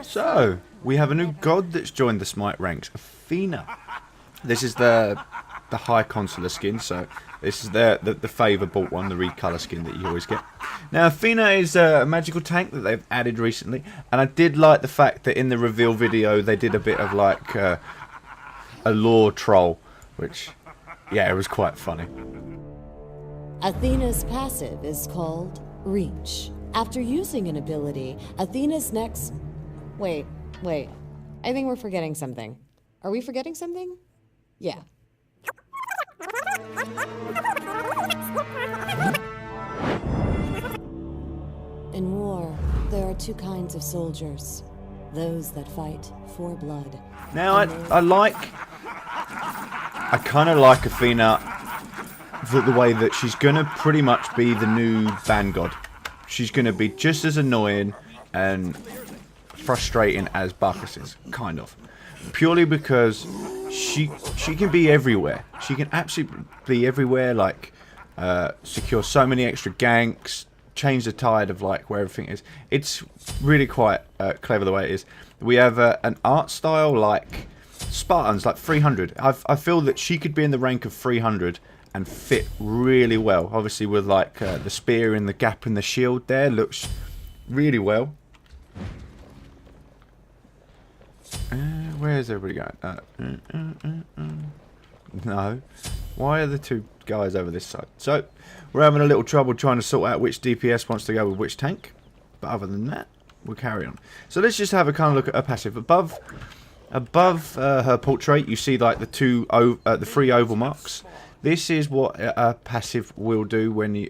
So, we have a new god that's joined the Smite ranks, Athena. This is the high consular skin, so this is the favour bought one, the recolour skin that you always get. Now, Athena is a magical tank that they've added recently, and I did like the fact that in the reveal video they did a bit of like a lore troll, which, yeah, it was quite funny. Athena's passive is called Reach. After using an ability, Athena's next... Wait. I think we're forgetting something. Are we forgetting something? Yeah. In war, there are two kinds of soldiers. Those that fight for blood. Now, I kind of like Athena the way that she's going to pretty much be the new Vanguard. She's going to be just as annoying and frustrating as Bacchus is, kind of. Purely because she can be everywhere. She can absolutely be everywhere, like secure so many extra ganks, change the tide of like where everything is. It's really quite clever the way it is. We have an art style like Spartans, like 300. I feel that she could be in the rank of 300 and fit really well. Obviously with like the spear and the gap in the shield there, looks really well. Where's everybody going? No. Why are the two guys over this side? So, we're having a little trouble trying to sort out which DPS wants to go with which tank. But other than that, we'll carry on. So let's just have a kind of look at her passive. Above her portrait, you see like the three oval marks. This is what a passive will do when you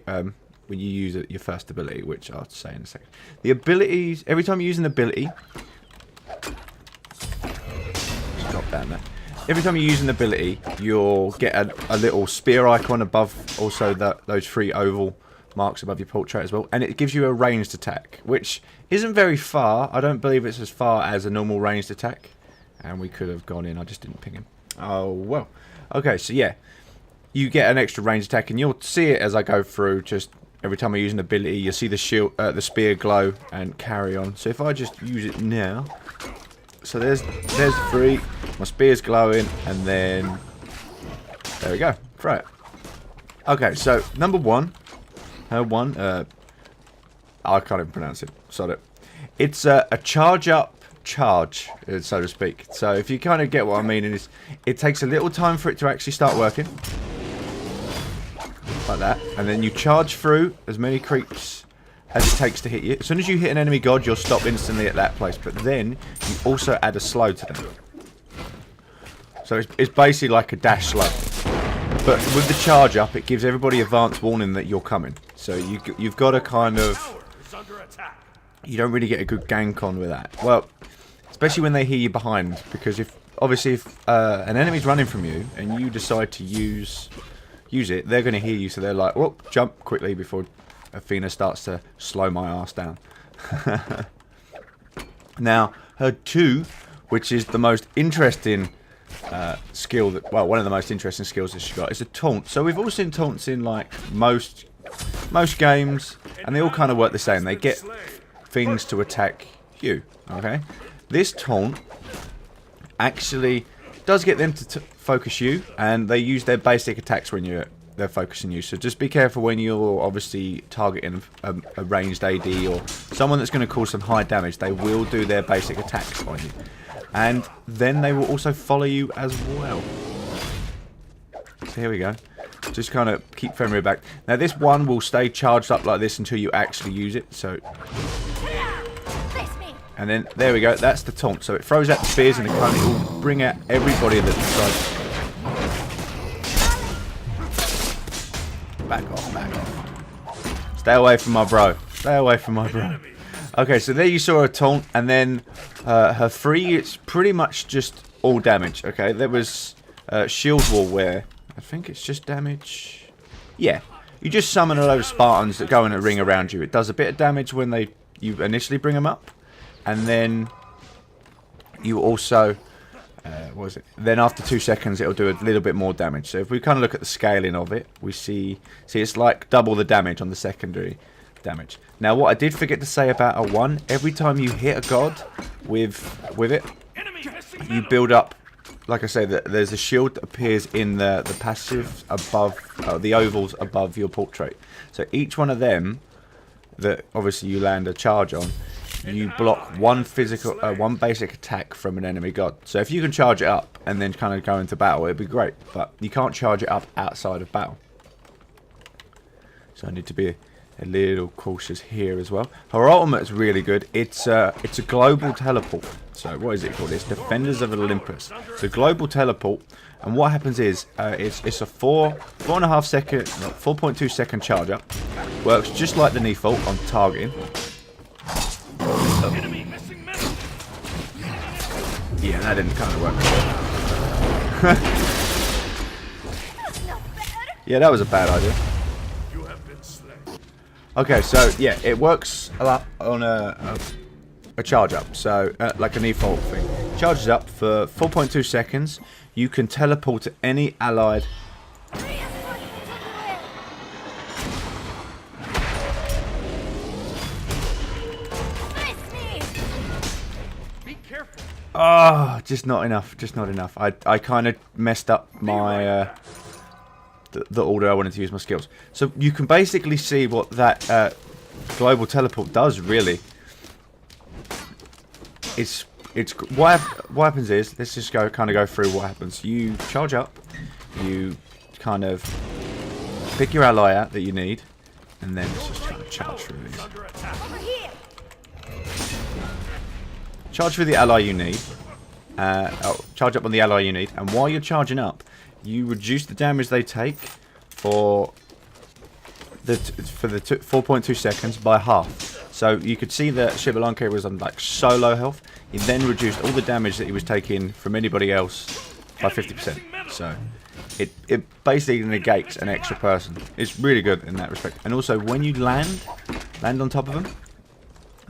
use your first ability, which I'll say in a second. The abilities, every time you use an ability, drop down there. Every time you use an ability, you'll get a little spear icon above, also those three oval marks above your portrait as well, and it gives you a ranged attack, which isn't very far. I don't believe it's as far as a normal ranged attack, and we could have gone in. I just didn't ping him. Oh well. Okay, so yeah, you get an extra ranged attack, and you'll see it as I go through. Just every time I use an ability, you'll see the shield, the spear glow, and carry on. So if I just use it now, so there's three. My spear's glowing, and then there we go. Throw it. Okay, so number one, her one. I can't even pronounce it. Sod it. It's a charge up charge, so to speak. So if you kind of get what I mean, it takes a little time for it to actually start working. Like that, and then you charge through as many creeps as it takes to hit you. As soon as you hit an enemy god, you'll stop instantly at that place, but then you also add a slow to them. So it's basically like a dash slow, but with the charge up, it gives everybody advance warning that you're coming. So you've got to kind of, you don't really get a good gank on with that. Well, especially when they hear you behind, because if an enemy's running from you and you decide to use it, they're going to hear you, so they're like, whoop, jump quickly before Athena starts to slow my ass down. Now, her 2, which is the most interesting skill, one of the most interesting skills that she got, is a taunt. So we've all seen taunts in like most games, and they all kind of work the same. They get things to attack you, okay? This taunt actually does get them to focus you, and they use their basic attacks when they're focusing you. So just be careful when you're obviously targeting a ranged AD or someone that's going to cause some high damage. They will do their basic attacks on you, and then they will also follow you as well. So here we go. Just kind of keep Fenrir back. Now this one will stay charged up like this until you actually use it. So, and then there we go. That's the taunt. So it throws out the spears, and it will bring out everybody that decides. Back off. Stay away from my bro. Stay away from my bro. Okay, so there you saw a taunt, and then her 3, it's pretty much just all damage. Okay, there was shield wall where I think it's just damage. Yeah, you just summon a load of Spartans that go in a ring around you. It does a bit of damage when you initially bring them up, and then you also what was it? Then after 2 seconds, it'll do a little bit more damage. So if we kind of look at the scaling of it, we see it's like double the damage on the secondary. damage. Now, what I did forget to say about a 1, every time you hit a god with it, you build up, like I say, there's a shield that appears in the passive above, the ovals above your portrait. So each one of them that obviously you land a charge on, you block one basic attack from an enemy god. So if you can charge it up and then kind of go into battle, it'd be great. But you can't charge it up outside of battle. So I need to be a little cautious here as well. Her ultimate is really good. It's a global teleport. So what is it called? It's Defenders of Olympus. It's a global teleport, and what happens is it's a 4.5 second, no, 4.2 second charge up. Works just like the default on targeting. Yeah, that didn't kind of work. Yeah, that was a bad idea. Okay, so yeah, it works a lot on a charge up. So like a default thing, charges up for 4.2 seconds. You can teleport to any allied. Oh, just not enough. Just not enough. I kind of messed up my the order I wanted to use my skills. So you can basically see what that global teleport does. Really, it's what happens is, let's just kind of go through what happens. You charge up, you kind of pick your ally out that you need, and then let's just try to charge through these. Charge for the ally you need. Charge up on the ally you need, and while you're charging up, you reduce the damage they take for the 4.2 seconds by half. So you could see that Shibalanke was on like so low health. He then reduced all the damage that he was taking from anybody else by 50%. So it basically negates an extra person. It's really good in that respect. And also when you land on top of them,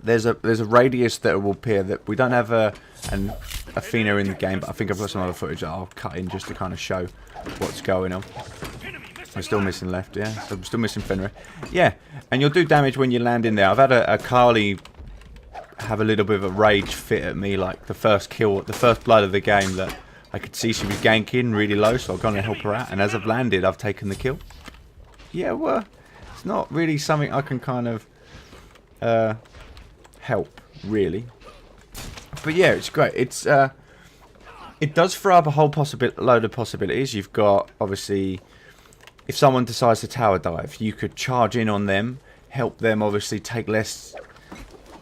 there's a radius that will appear that we don't have an Athena in the game, but I think I've got some other footage that I'll cut in just to kind of show what's going on. I'm still missing left, yeah. So I'm still missing Fenrir. Yeah, and you'll do damage when you land in there. I've had a Carly have a little bit of a rage fit at me, like the first kill, the first blood of the game, that I could see she was ganking really low, so I've gone to help her out. And as I've landed, I've taken the kill. Yeah, well, it's not really something I can kind of help, really. But yeah, it's great. It's it does throw up a whole load of possibilities. You've got, obviously, if someone decides to tower dive, you could charge in on them, help them obviously take less,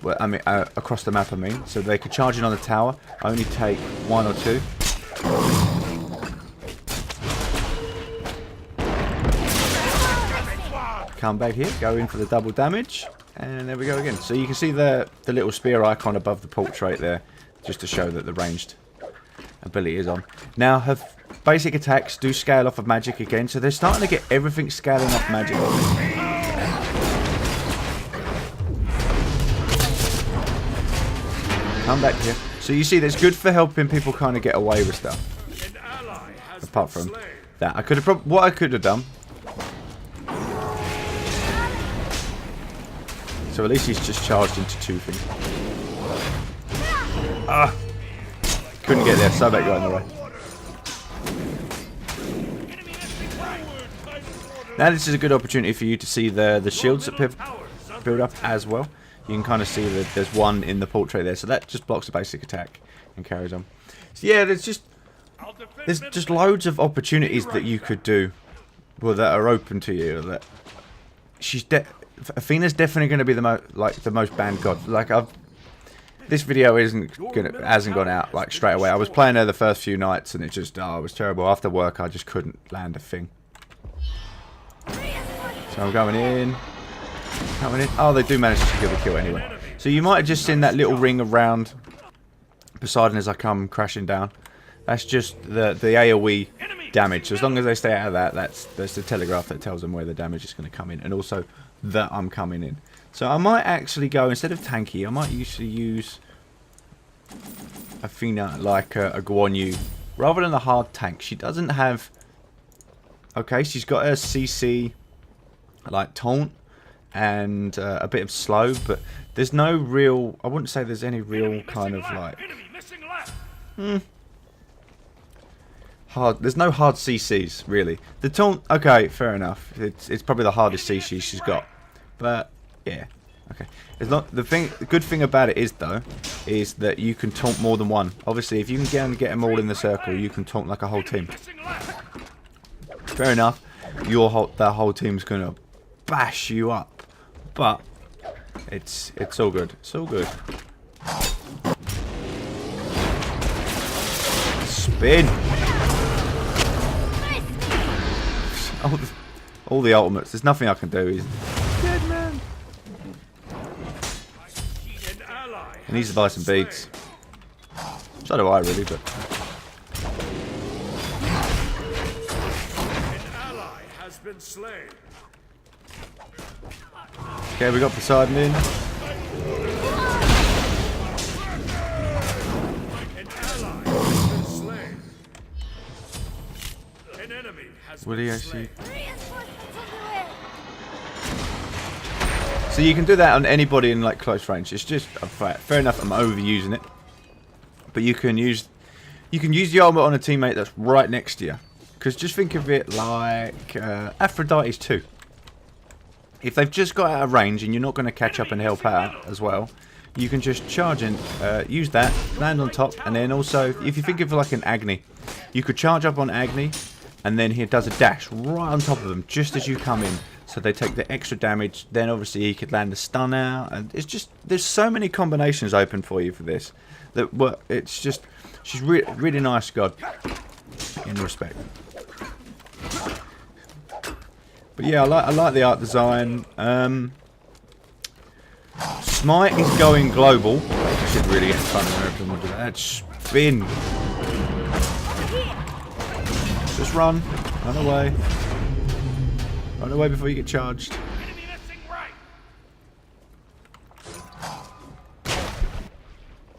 well, I mean, across the map, I mean. So they could charge in on the tower, only take 1 or 2. Come back here, go in for the double damage, and there we go again. So you can see the little spear icon above the portrait there, just to show that the ranged ability is on. Now, her basic attacks do scale off of magic again, so they're starting to get everything scaling off magic. Come back here. So you see, that's good for helping people kind of get away with stuff. Apart from that, I could have what I could have done. So at least he's just charged into 2 things. Ah, couldn't get there. So back got in the way. Now this is a good opportunity for you to see the shields that build up as well. You can kind of see that there's one in the portrait there, so that just blocks the basic attack and carries on. So yeah, there's just loads of opportunities that you could do, well, that are open to you. That Athena's definitely going to be the most banned god. Like this video hasn't gone out like straight away. I was playing her the first few nights and it was terrible. After work, I just couldn't land a thing. So I'm going in. Oh, they do manage to get the kill anyway. So you might have just seen that little ring around Poseidon as I come crashing down. That's just the AoE damage. So as long as they stay out of that, that's the telegraph that tells them where the damage is going to come in, and also that I'm coming in. So I might actually go, instead of tanky, I might usually use Athena like a Guan Yu rather than a hard tank. She doesn't have. Okay, she's got a CC like taunt. and a bit of slow, but there's no real, I wouldn't say there's any real kind of like hard, there's no hard CCs really. The taunt, okay, fair enough, it's probably the hardest CC she's got, but yeah, okay. It's not the thing. The good thing about it is though, is that you can taunt more than one. Obviously, if you can get them all in the circle, you can taunt like a whole team. Fair enough, that whole team's gonna bash you up, but it's all good. It's all good. Spin. All the ultimates. There's nothing I can do. He's dead, man. He needs to buy some beads. So do I, really, but. Okay, we got Poseidon in. Will he actually? So you can do that on anybody in like close range. It's just fair enough. I'm overusing it, but you can use the ultimate on a teammate that's right next to you. Because just think of it like Aphrodite's 2. If they've just got out of range and you're not going to catch up and help out as well, you can just charge and use that, land on top, and then also, if you think of like an Agni, you could charge up on Agni, and then he does a dash right on top of them just as you come in. So they take the extra damage, then obviously he could land a stun out, and it's just, there's so many combinations open for you for this, that it's just, she's really nice, God, in respect. But yeah, I like the art design. Smite is going global. I should really get fun of everyone do that. Spin. Just run away. Run away before you get charged.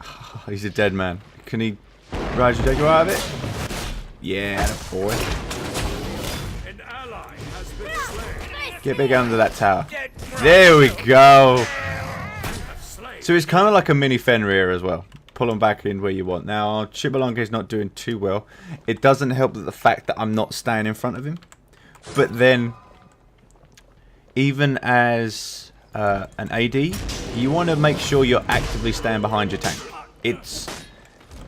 Oh, he's a dead man. Can he rise your dagger out of it? Yeah, boy. Get big under that tower. There we go. So it's kind of like a mini Fenrir as well. Pull them back in where you want. Now, Chibalonga is not doing too well. It doesn't help that the fact that I'm not staying in front of him. But then, even as an AD, you want to make sure you're actively staying behind your tank. It's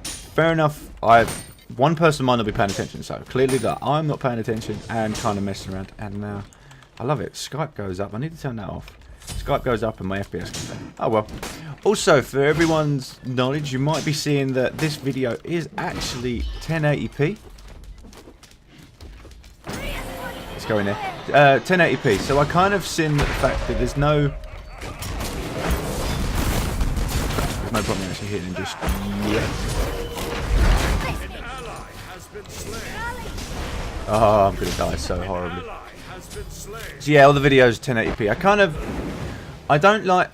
fair enough. One person might not be paying attention, so clearly that I'm not paying attention and kind of messing around. And now, I love it. Skype goes up. I need to turn that off. Skype goes up and my FPS goes down. Oh well. Also, for everyone's knowledge, you might be seeing that this video is actually 1080p. Let's go in there. 1080p. So I kind of seen the fact that there's no problem actually hitting him just yet. Oh, I'm gonna die so horribly. So yeah, all the videos 1080p. I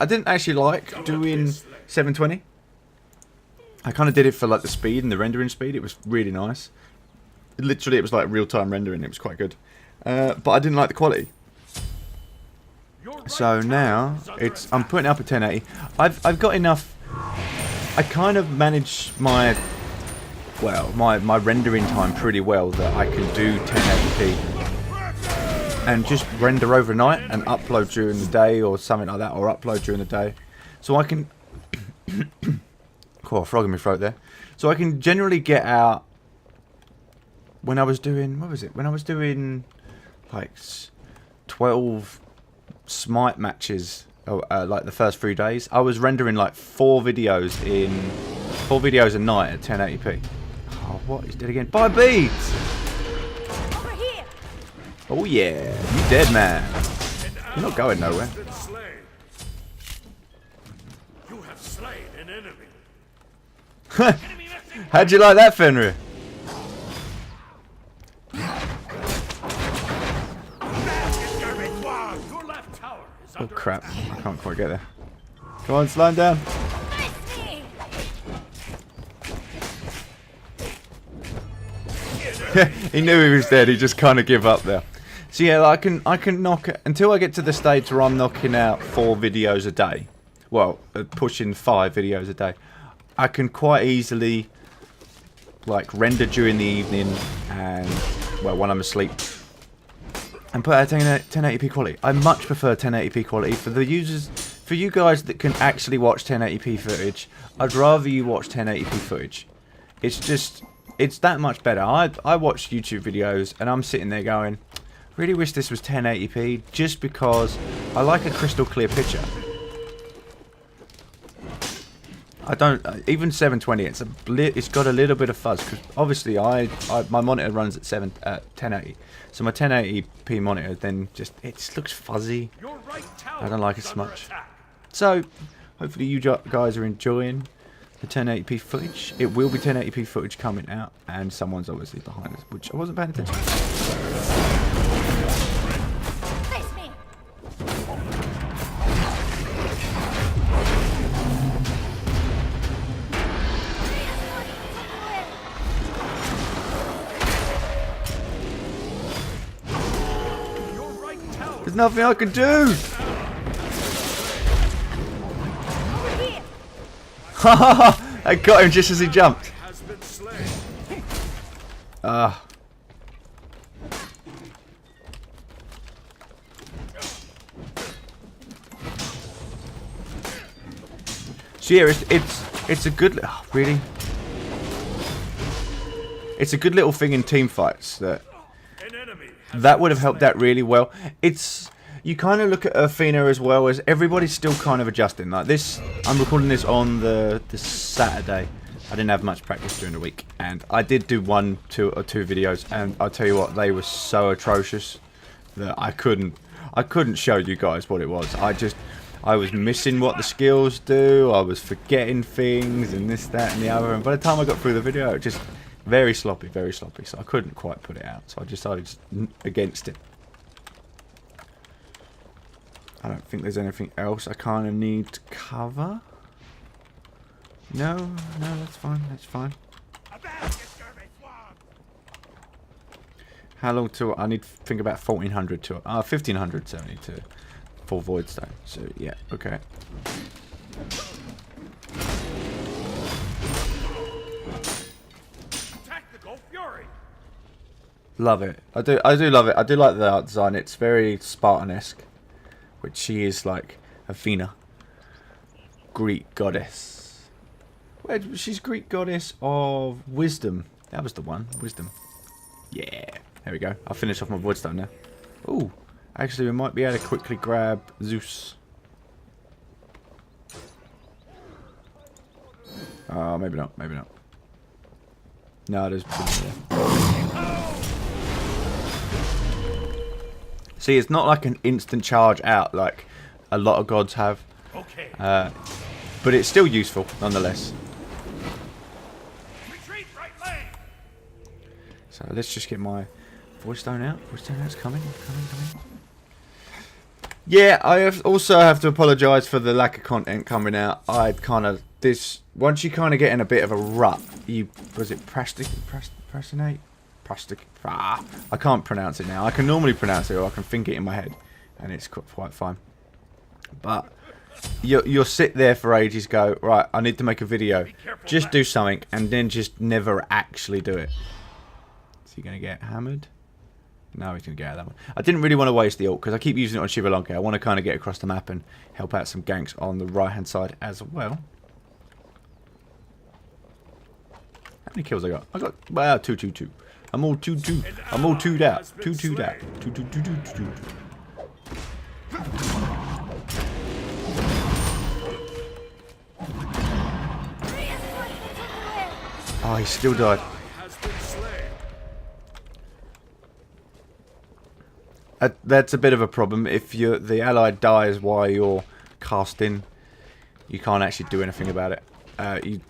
didn't actually like doing 720. I kind of did it for like the speed and the rendering speed. It was really nice. Literally, it was like real-time rendering. It was quite good. But I didn't like the quality. So now I'm putting it up at 1080. I've got enough. I kind of manage my rendering time pretty well that I can do 1080p. And just render overnight and upload during the day or something like that, or upload during the day. So I can... Cool, frog in my throat there. So I can generally get out... When I was doing... What was it? When I was doing like 12 Smite matches, like the first 3 days, I was rendering like 4 videos a night at 1080p. Oh, what is it again? Buy beads! Oh yeah, you dead man. You're not going nowhere. You have slain an enemy. How'd you like that, Fenrir? Oh crap, I can't quite get there. Come on, slow him down. He knew he was dead, he just kind of gave up there. So yeah, I can knock it until I get to the stage where I'm knocking out 4 videos a day. Well, pushing 5 videos a day. I can quite easily like render during the evening and well when I'm asleep and put out 1080p quality. I much prefer 1080p quality for the users. For you guys that can actually watch 1080p footage, I'd rather you watch 1080p footage. It's that much better. I watch YouTube videos and I'm sitting there going, really wish this was 1080p just because I like a crystal clear picture. I don't even 720. It's got a little bit of fuzz because obviously my monitor runs at 1080, so my 1080p monitor then it just looks fuzzy. I don't like it so much. So hopefully you guys are enjoying the 1080p footage. It will be 1080p footage coming out, and someone's obviously behind us, which I wasn't paying attention to. Face me. There's nothing I can do. I got him just as he jumped. Ah. So yeah, it's a good really. It's a good little thing in team fights that would have helped out really well. You kind of look at Athena as well as everybody's still kind of adjusting. Like this, I'm recording this on the Saturday. I didn't have much practice during the week, and I did do 1, 2 videos, and I'll tell you what, they were so atrocious that I couldn't show you guys what it was. I was missing what the skills do. I was forgetting things and this, that, and the other. And by the time I got through the video, it just very sloppy, very sloppy. So I couldn't quite put it out. So I decided against it. I don't think there's anything else I kind of need to cover. No, that's fine, that's fine. How long till I need to think about 1400 to 1570 to full void stone. So yeah, okay. Tactical fury. Love it. I do love it. I do like the art design. It's very Spartan-esque, which she is like Athena, Greek goddess. She's Greek goddess of wisdom. That was the one, wisdom. Yeah, there we go. I'll finish off my voidstone now. Ooh, actually we might be able to quickly grab Zeus. Maybe not, maybe not. No, there's there. See, it's not like an instant charge out like a lot of gods have. Okay. But it's still useful nonetheless. Retreat right lane. So let's just get my voidstone out. Voidstone out's coming. Yeah, also have to apologise for the lack of content coming out. Once you kind of get in a bit of a rut, procrastinate? I can't pronounce it now. I can normally pronounce it, or I can think it in my head, and it's quite fine. But you'll sit there for ages, go, right, I need to make a video. Just do something, and then just never actually do it. Is he going to get hammered? No, he's going to get out of that one. I didn't really want to waste the ult, because I keep using it on Shivalonka. I want to kind of get across the map and help out some ganks on the right-hand side as well. How many kills I got? I got, well, 2. I'm all 2. I'm all 2'd out. 2'd out. 2. Oh, he still died. That's a bit of a problem. If the ally dies while you're casting, you can't actually do anything about it. You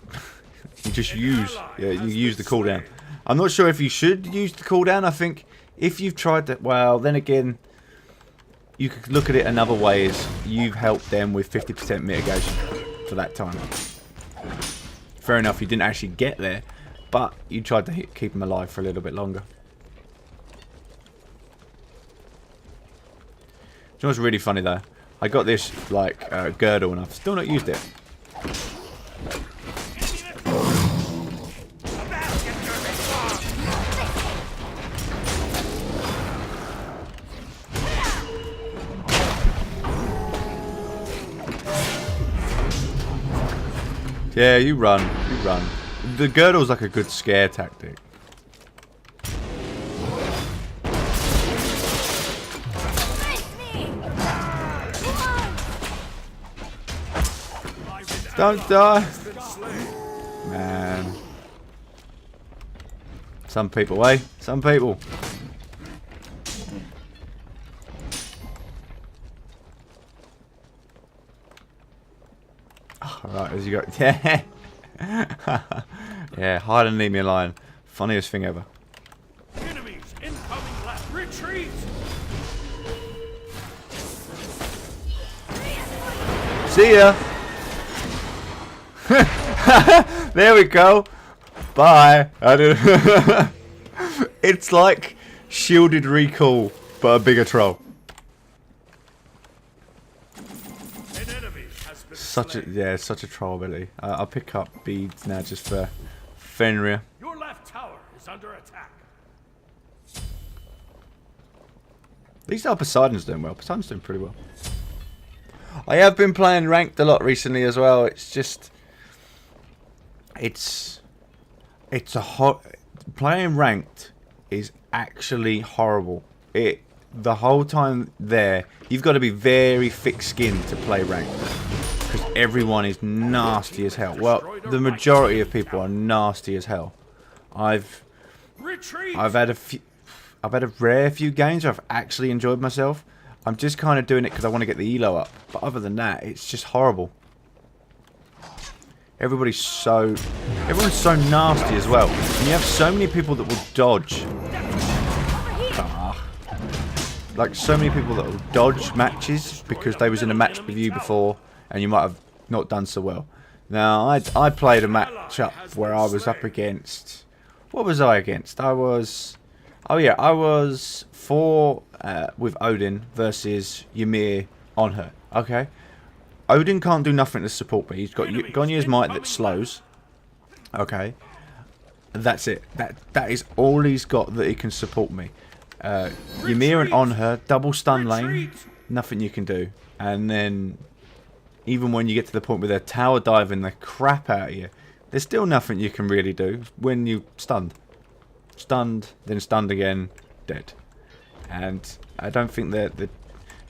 just use the cooldown. I'm not sure if you should use the cooldown. I think if you've tried that, well, then again, you could look at it another way. Is you've helped them with 50% mitigation for that time. Fair enough, you didn't actually get there, but you tried to keep them alive for a little bit longer. You know what's really funny though? I got this like girdle and I've still not used it. Yeah, you run. You run. The girdle's like a good scare tactic. Don't die. Man. Some people, eh? Some people. Alright, as you go. Yeah. Yeah, hide and leave me alone. Funniest thing ever. Enemies incoming left. Retreat. See ya. There we go. Bye. It's like shielded recall, but a bigger troll. An enemy has been Such a slain. such a troll ability. I'll pick up beads now just for Fenrir. Your left tower is under attack. At least our Poseidon's doing well. Poseidon's doing pretty well. I have been playing ranked a lot recently as well. It's just, it's a hot. Playing ranked is actually horrible. The whole time there, you've got to be very thick-skinned to play ranked because everyone is nasty as hell. Well, the majority of people are nasty as hell. Retreat. I've had a rare few games where I've actually enjoyed myself. I'm just kind of doing it because I want to get the elo up. But other than that, it's just horrible. Everyone's so nasty as well. And you have so many people that will dodge. Like so many people that will dodge matches because they was in a match with you before and you might have not done so well. Now, I played a match up where I was up against... What was I against? I was 4 with Odin versus Ymir on her. Okay. Odin can't do nothing to support me. He's got Gonya's might that slows. Okay. That's it. That is all he's got that he can support me. Ymir and on her, double stun lane, nothing you can do. And then, even when you get to the point where they're tower diving the crap out of you, there's still nothing you can really do when you stunned. Stunned, then stunned again, dead. And I don't think that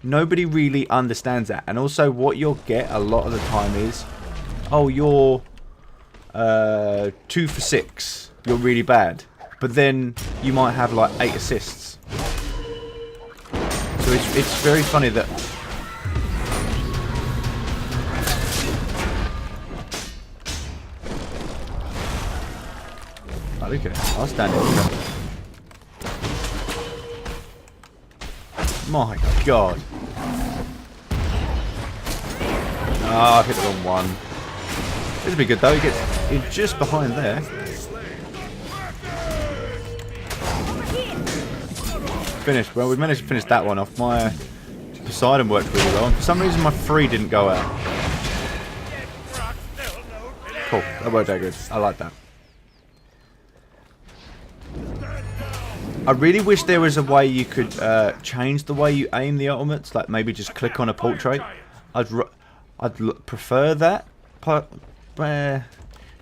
nobody really understands that. And also what you'll get a lot of the time is, oh, you're 2 for 6. You're really bad. But then you might have like 8 assists. So it's very funny that... Okay, I'll stand in. My God. Ah, I hit the wrong one. This will be good though. He gets in just behind there. Finished. Well, we managed to finish that one off. My Poseidon worked really well. And for some reason, my 3 didn't go out. Cool. That worked out good. I like that. I really wish there was a way you could change the way you aim the ultimates, like maybe just click on a portrait. I'd prefer that,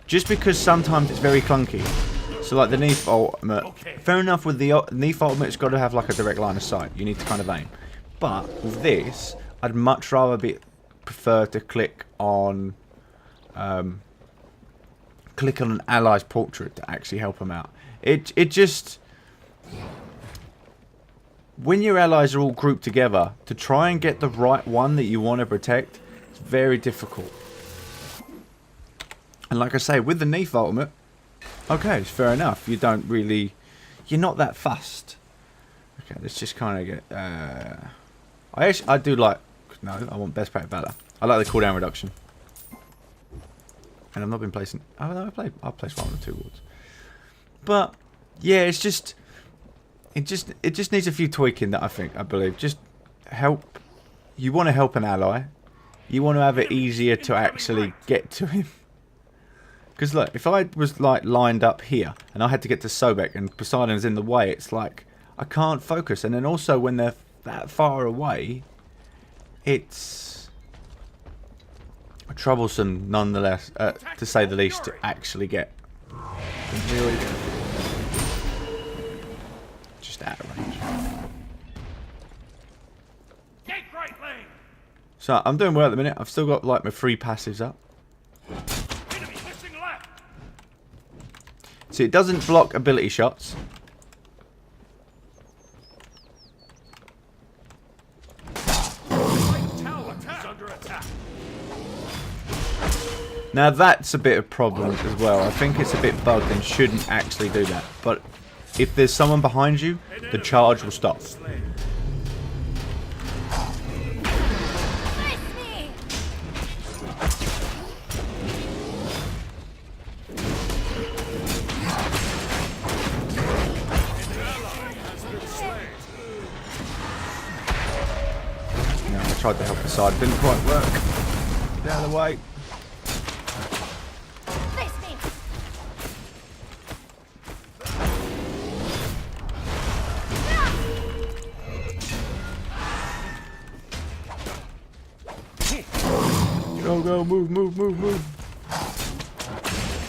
just because sometimes it's very clunky. So like the Neef ultimate, fair enough with the Neef ultimate, it's got to have like a direct line of sight. You need to kind of aim. But with this, I'd much rather prefer to click on an ally's portrait to actually help them out. It just... When your allies are all grouped together, to try and get the right one that you want to protect, it's very difficult. And like I say, with the Neef ultimate, okay, it's fair enough. You don't really... You're not that fussed. Okay, let's just kind of get... I do like... No, I want best pack valor. I like the cooldown reduction. And I've not been placing... Oh, no, I've placed 1 or 2 wards. But, yeah, it's just... It just needs a few tweaking that I believe. Just help you want to help an ally. You want to have it easier to actually get to him. Because look, if I was like lined up here and I had to get to Sobek and Poseidon's in the way, it's like I can't focus. And then also when they're that far away, it's troublesome nonetheless, to say the least, to actually get. Here we go. Just out of range. Take right lane. So I'm doing well at the minute. I've still got like my 3 passives up. Enemy missing left. See, it doesn't block ability shots. Right tower is under attack. Now that's a bit of problem as well. I think it's a bit bugged and shouldn't actually do that. But if there's someone behind you, the charge will stop. I tried to help the side, didn't quite work. Get out of the way. Go, go, move, move, move, move.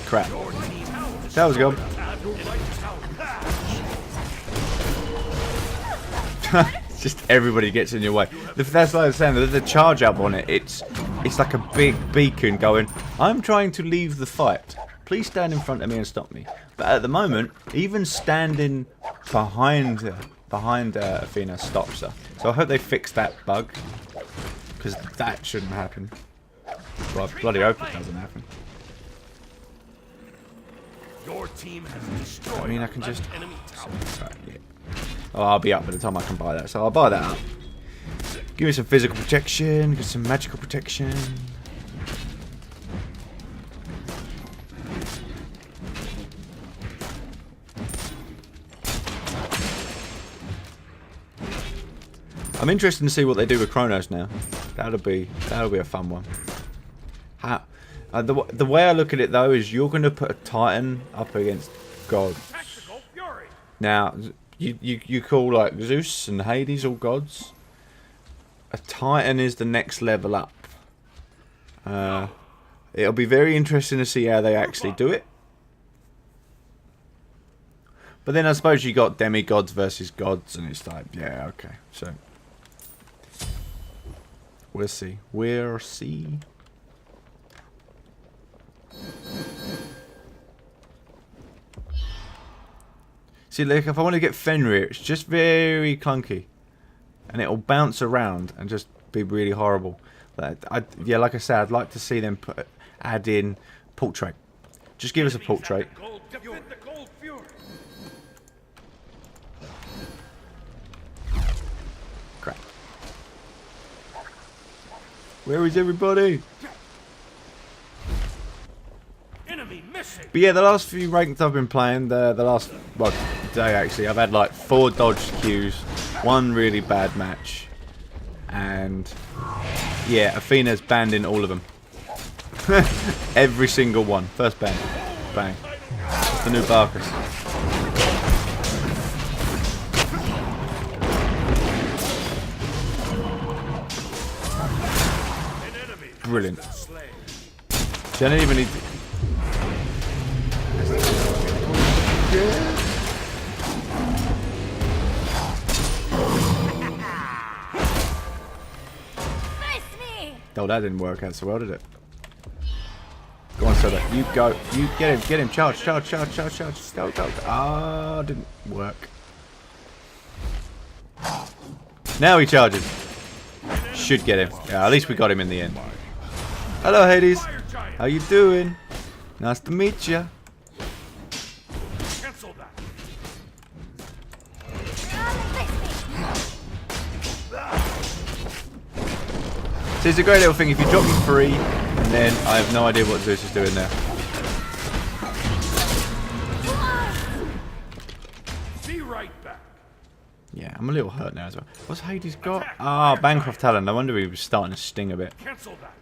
Crap. That was good. Just everybody gets in your way. That's like I was saying, there's a charge up on it. It's like a big beacon going, I'm trying to leave the fight. Please stand in front of me and stop me. But at the moment, even standing behind Athena stops her. So I hope they fix that bug. Because that shouldn't happen. Well, I bloody hope it doesn't happen. Your team has destroyed. I mean, I can just... enemy tower. Yeah. Oh, I'll be up by the time I can buy that. So I'll buy that up. Give me some physical protection. Get some magical protection. I'm interested to see what they do with Kronos now. That'll be a fun one. How, the way I look at it though is you're going to put a Titan up against gods. Tactical fury. Now you call like Zeus and Hades all gods. A Titan is the next level up. It'll be very interesting to see how they actually do it. But then I suppose you got demigods versus gods, and it's like, yeah, okay, so. We'll see. We'll see. See, like, if I want to get Fenrir, it's just very clunky. And it'll bounce around and just be really horrible. But yeah, like I said, I'd like to see them add in portrait. Just give us a portrait. Crap. Where is everybody? Enemy missing. But yeah, the last few ranked I've been playing, the last day actually, I've had like 4 dodge queues, 1 really bad match, and yeah, Athena's banned in all of them. Every single one. First ban. Bang. It's the new Barkus. Brilliant. See, I don't even need to... Oh, that didn't work out so well, did it? Go on, Soda. You go. You get him, charge. Go. Ah, didn't work. Now he charges. Should get him. Yeah, at least we got him in the end. Hello, Hades. How you doing? Nice to meet you. Cancel that. So it's a great little thing. If you drop me free, and then I have no idea what Zeus is doing there. Be right back. Yeah, I'm a little hurt now as well. What's Hades got? Ah, Bancroft talent. No wonder he was starting to sting a bit. Cancel that.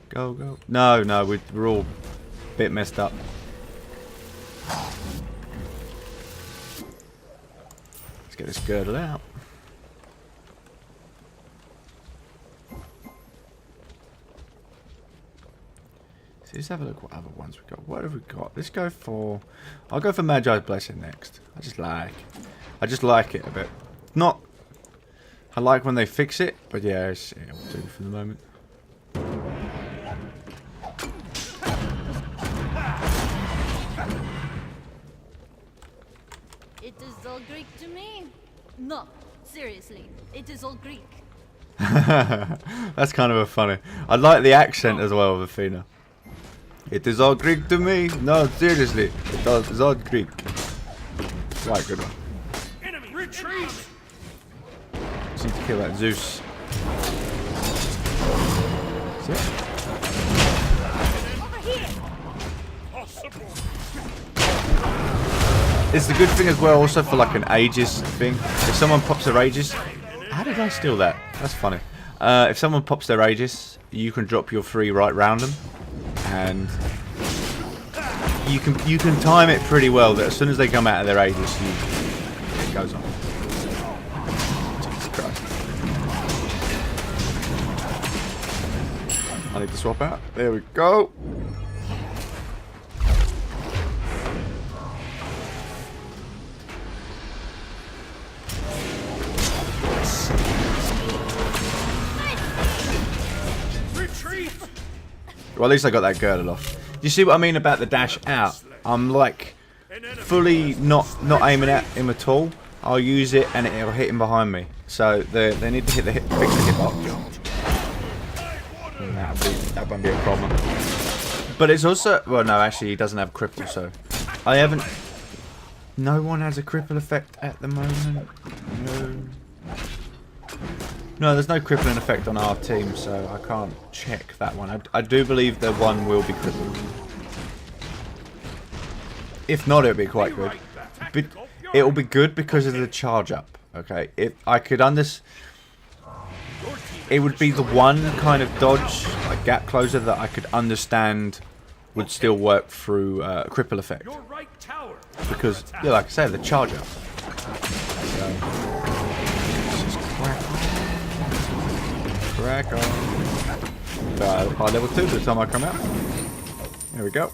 Go, go. No, no, we're all a bit messed up. Let's get this girdle out. So let's have a look what other ones we got. What have we got? Let's go for... I'll go for Magi's Blessing next. I just like it a bit. Not... I like when they fix it, but yeah, it'll do for the moment. It is all Greek to me. No, seriously, it is all Greek. That's kind of a funny. I like the accent as well of Athena. It is all Greek to me. No, seriously, it's all Greek. Right, good one. Enemy retreat. Just need to kill that Zeus. That's it. Over here. Possible. It's the good thing as well also for like an Aegis thing. If someone pops their Aegis... How did I steal that? That's funny. If someone pops their Aegis, you can drop your 3 right round them. And you can time it pretty well that as soon as they come out of their Aegis, it goes on. Jesus Christ. I need to swap out. There we go. Well, at least I got that girdle off. You see what I mean about the dash out? I'm like fully not aiming at him at all. I'll use it and it'll hit him behind me. So they need to fix the hitbox. That won't be a problem. But it's also... Well, no, actually, he doesn't have cripple, so... I haven't... No one has a cripple effect at the moment. No. No, there's no crippling effect on our team, so I can't check that one. I do believe that one will be crippled. If not, it'll be quite good. But it'll be good because of the charge up. Okay, if I could it would be the one kind of dodge, like gap closer, that I could understand would still work through cripple effect. Because, yeah, like I said, the charge up. So, crack on. High level 2 by the time I come out. There we go.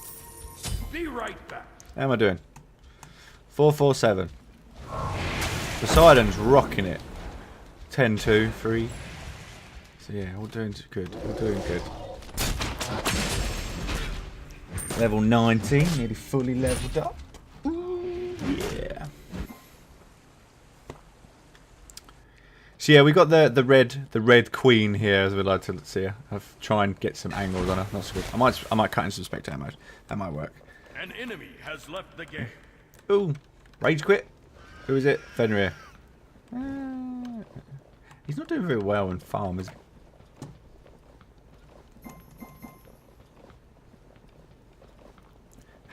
Be right back. How am I doing? 447. Poseidon's rocking it. 10-2, 3. So yeah, all doing good. All doing good. Level 19, nearly fully leveled up. Ooh, yeah. So yeah, we got the red queen here, as we'd like to see her. I'll try and get some angles on her. Not so good. I might cut in some spectator mode. That might work. An enemy has left the game. Ooh, rage quit. Who is it? Fenrir. He's not doing very well in farm, is he?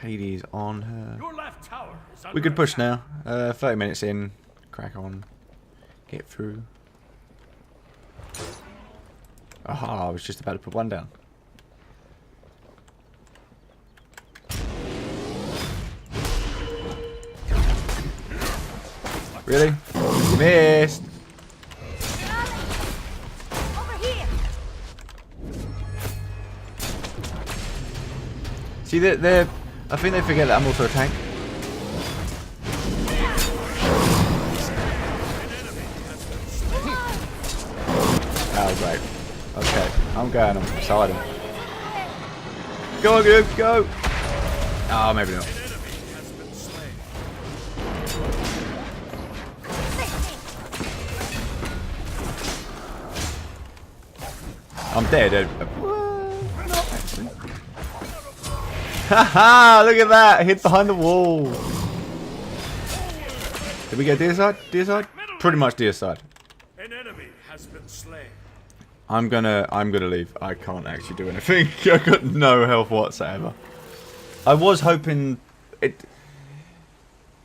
Hades on her. Your left tower is under We could push attack. now. 30 minutes in. Crack on. Get through. Aha, I was just about to put one down. Really? Missed. Over here. See, they're I think they forget that I'm also a tank. Oh, great. Okay, I'm going on beside him. Go on, dude, go! Oh, maybe not. I'm dead. Not actually. Haha! Look at that! Hit behind the wall. Did we get deer side? Deer side? Pretty much deer side. An enemy has been slain. I'm gonna leave. I can't actually do anything. I've got no health whatsoever. I was hoping it.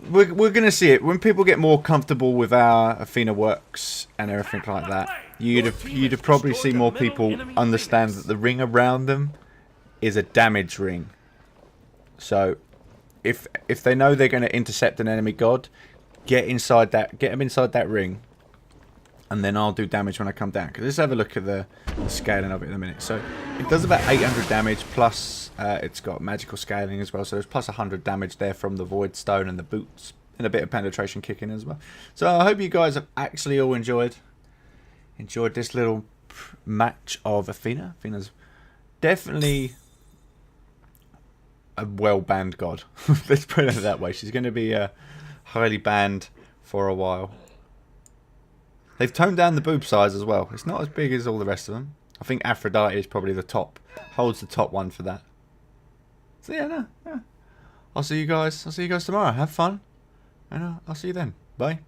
we're gonna see it when people get more comfortable with our Athena works and everything like that. You'd probably see more people understand that the ring around them is a damage ring. So if they know they're going to intercept an enemy god, get them inside that ring, and then I'll do damage when I come down. Because let's have a look at the scaling of it in a minute. So it does about 800 damage, plus it's got magical scaling as well. So there's plus 100 damage there from the Void Stone and the boots, and a bit of penetration kicking as well. So I hope you guys have actually all enjoyed this little match of Athena. Athena's definitely a well-banned god. Let's put it that way. She's going to be highly banned for a while. They've toned down the boob size as well. It's not as big as all the rest of them. I think Aphrodite is probably the top. Holds the top one for that. So yeah. I'll see you guys tomorrow. Have fun. And I'll see you then. Bye.